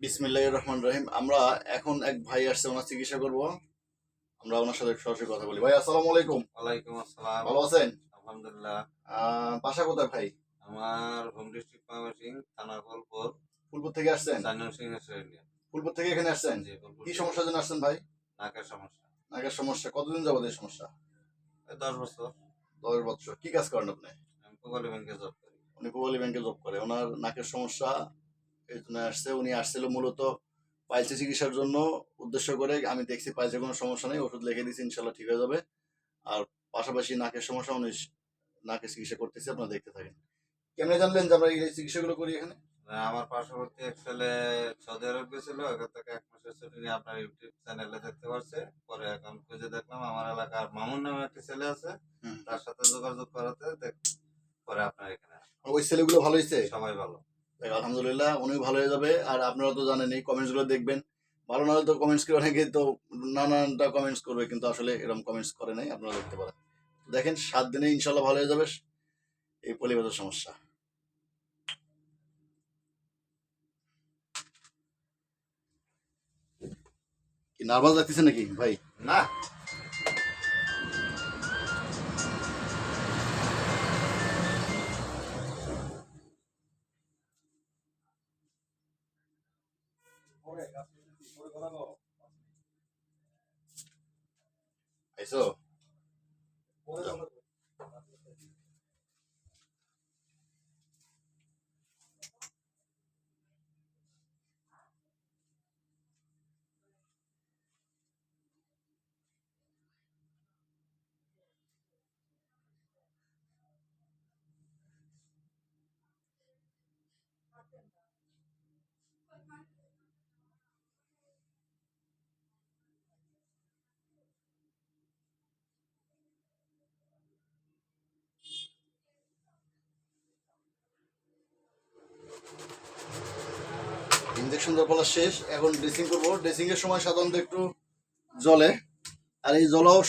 বিসমিল্লাহির রহমানির রহিম। আমরা এখন এক ভাই আসছে, ওনার চিকিৎসা করব। আমরা ওনার সাথে সরাসরি কথা বলি। ভাই আসসালামু আলাইকুম। ওয়ালাইকুম আসসালাম। ভালো আছেন? আলহামদুলিল্লাহ। বাসা কোথায় ভাই? আমার হোম ডিস্ট্রিক্ট ময়মনসিংহ, থানা ফুলপুর। ফুলপুর থেকে আসছেন? ইন্ডিয়া। ফুলপুর থেকে এখানে আসছেন? জি, ফুলপুর কি থেকে। সমস্যার জন্য আসছেন ভাই? নাকের সমস্যা। নাকের সমস্যা। কতদিন যাবত এই সমস্যা? 10 বছর। 10 বছর। কি কাজ করেন আপনি? আমি পূবালী ব্যাংকে জব করি। উনি পূবালী ব্যাংকে জব করে। ওনার নাকের সমস্যা এই জন্য আসছে। উনি আসছিল মূলত পাইলসের চিকিৎসার জন্য উদ্দেশ্য করে। আমি দেখছি পাইলসের কোনো সমস্যা নেই, ওষুধ লিখে দিয়েছি, ইনশাল্লাহ ঠিক হয়ে যাবে। আর পাশাপাশি নাকের সমস্যা, উনি নাকের চিকিৎসা করতেছি, আপনারা দেখতে থাকেন। কেমনে জানলেন যে আমরা এই চিকিৎসাগুলো করি এখানে? আমার পার্শ্ববর্তী এক ছেলে সৌদি আরব গেছিল, ওখান থেকে 1 মাসের ছুটি নিয়ে আপনার ইউটিউব চ্যানেলে দেখতে পারছে। পরে এখন খুঁজে দেখলাম আমার এলাকার মামুন নামে একটা ছেলে আছে, তার সাথে যোগাযোগ করাতে পরে আপনার এখানে ওই ছেলেগুলো ভালো হয়েছে? সবাই ভালো। আলহামদুলিল্লাহ, উনি ভালো হয়ে যাবে। আর আপনারা তো জানেন এই কমেন্টস গুলো দেখবেন, ভালো না হলে তো কমেন্টস করে অনেকে তো নানানটা কমেন্টস করবে, কিন্তু আসলে এরকম কমেন্টস করে নাই, আপনারা দেখতে পারেন। দেখেন 7 দিনে ইনশাল্লাহ ভালো হয়ে যাবে এই পলিবাজের সমস্যা। কি নার্ভাস লাগতেছে নাকি ভাই? না, আইসো ইনজেকশন দেওয়ার পালা শেষ, এখন ড্রেসিং করবো। ড্রেসিং এর সময় সাধারণত একটু জলে, আর এই জলও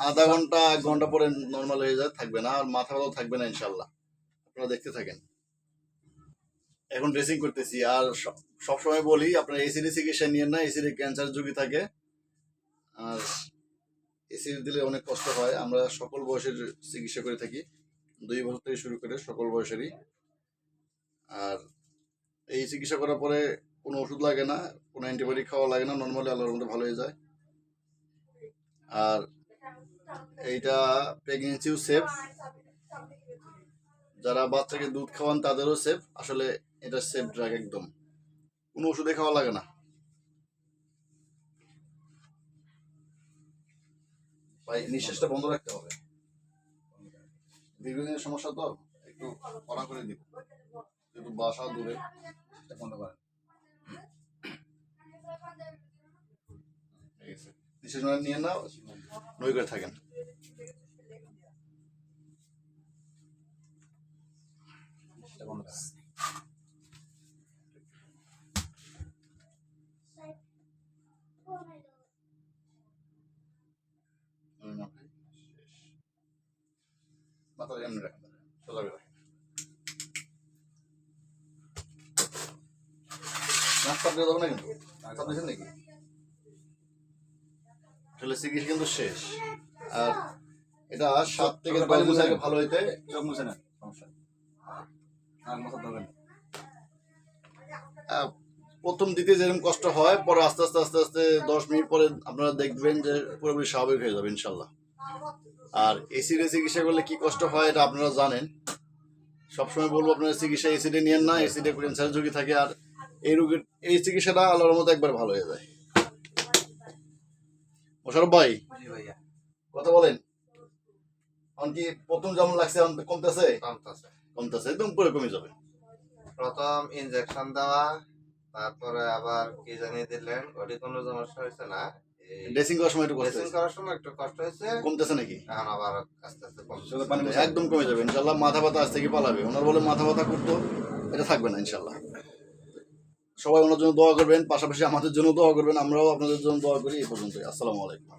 আধা ঘন্টা 1 ঘন্টা পরে নর্মাল হয়ে যায়, থাকবে না আর মাথা ব্যথাও থাকবে না ইনশাল্লাহ। আপনারা দেখতে থাকেন। এখন ড্রেসিং করতেছি। আর সবসময় বলি আপনারা এসিডি চিকিৎসা নিয়েন না, এসিডি ক্যান্সার ঝুঁকি থাকে, আর এসিডি দিলে অনেক কষ্ট হয়। আমরা সকল বয়সের চিকিৎসা করে থাকি, 2 বছর থেকে শুরু করে সকল বয়সেরই। আর এই চিকিৎসা করার পরে কোনো ওষুধ লাগে না, কোনো অ্যান্টিবায়োটিক খাওয়া লাগে না, নর্মালি আল্লাহর মধ্যে ভালো হয়ে যায়। আর এইটা প্রেগনেন্সিও সেফ, যারা বাচ্চাকে দুধ খাওয়ান তাদেরও সেফ। আসলে এটা সেফ ড্রাগ, একদম কোনো ওষুধে খাওয়া লাগে না। ভাই নিঃশ্বাসটা বন্ধ রাখতে হবে, দীর্ঘদিনের সমস্যা তো, একটু কড়া করে দিব, একটু বাসা দূরে, বন্ধ করেন। নিঃশ্বাস নিয়ে না, নই করে থাকেন। মাথা এমনি রাখেন, সোজা করে রাখেন। নাস্তা দিয়ে দেবো না কিন্তু, নাস্তা দিয়েছেন নাকি? আসলে চিকিৎসা কিন্তু শেষ। আর এটা 7 থেকে 10 দিন আগে ভালো হইতে চোখ মুছে না, সমস্যা আর মাথা ধরবেন। প্রথম দিতে যেরকম কষ্ট হয়, পরে আস্তে আস্তে আস্তে আস্তে 10 মিনিট পরে আপনারা দেখবেন যে পুরোপুরি স্বাভাবিক হয়ে যাবে ইনশাল্লাহ। আর এসিডে চিকিৎসা করলে কি কষ্ট হয় এটা আপনারা জানেন। সবসময় বলবো আপনারা চিকিৎসা এসিডে নিয়েন না, এসিডে ক্যান্সার ঝুঁকি থাকে। আর এই রোগের এই চিকিৎসাটা আল্লাহর মতো একবার ভালো হয়ে যায়। মোশারফ ভাই, কথা বলেন। এখন কি প্রথম যেমন লাগছে এখন কমতেছে? কমতেছে, একদম পুরো কমে যাবে। প্রথম ইনজেকশন দেওয়া, তারপরে আবার কি জানিয়ে দিলেন, ওটি কোনো সমস্যা হয়েছে না। ড্রেসিং করার সময় একটু কষ্ট ড্রেসিং করার সময় একটু কষ্ট হয়েছে, কমতেছে নাকি? এখন আবার আস্তে আস্তে কমছে, একদম কমে যাবে ইনশাল্লাহ। মাথা ব্যথা আজ থেকে পালাবে। ওনার বলে মাথা ব্যথা করতো, এটা থাকবে না ইনশাল্লাহ। সবাই ওনার জন্য দোয়া করবেন, পাশাপাশি আমাদের জন্য দোয়া করবেন, আমরাও আপনাদের জন্য দোয়া করি। এই পর্যন্তই। আসসালামু আলাইকুম।